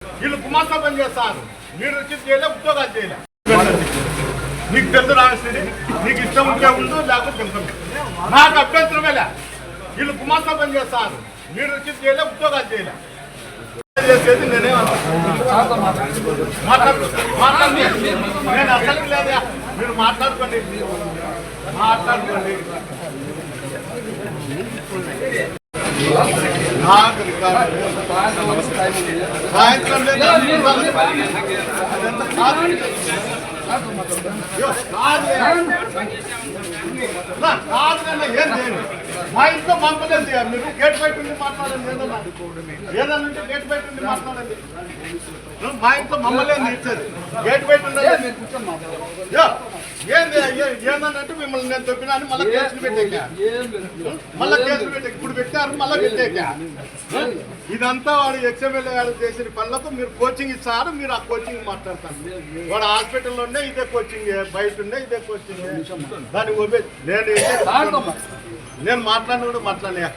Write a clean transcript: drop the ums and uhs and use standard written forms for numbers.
వీళ్ళు కుమార్తె పని చేస్తారు. మీరు వచ్చి చేయలే, ఉద్యోగాలు చేయలే. నీకు తెలుసు రాష్ట్రీ, నీకు ఇష్టం ఉంటే ఉండు, లేకపోతే తెలుసు. నాకు అభ్యంతరమేలే. వీళ్ళు కుమార్తె పని చేస్తారు. మీరు వచ్చి చేయలే, ఉద్యోగాలు చేయలే. చేసేది నేనే మాట్లాడుకోండి. నేను అసలు లేదా, మీరు మాట్లాడుకోండి. సాయంత్రం మా ఇంట్లో పంపలేదు. మీరు గేట్ బయట ఉండి మాట్లాడండి. ఏదన్నా ఉంటే గేట్ బయట ఉండి మాట్లాడండి. మా ఇంట్లో మమ్మల్ని ఇచ్చేది గేట్ బయట ఉండాలి. ఏందంటే మిమ్మల్ని నేను చెప్పినాను, మళ్ళీ కేసులు పెట్టాక ఇప్పుడు పెట్టారు, మళ్ళీ పెట్టాక ఇదంతా వాడు ఎక్స్ఎమ్మెల్యే గారు చేసిన పనులకు మీరు కోచింగ్ ఇస్తారు. మీరు ఆ కోచింగ్ మాట్లాడతారు. వాడు హాస్పిటల్లో ఉండే ఇదే కోచింగ్, బయట ఉండే ఇదే కోచింగ్. దానికి నేను మాట్లాడిన కూడా మాట్లాడినా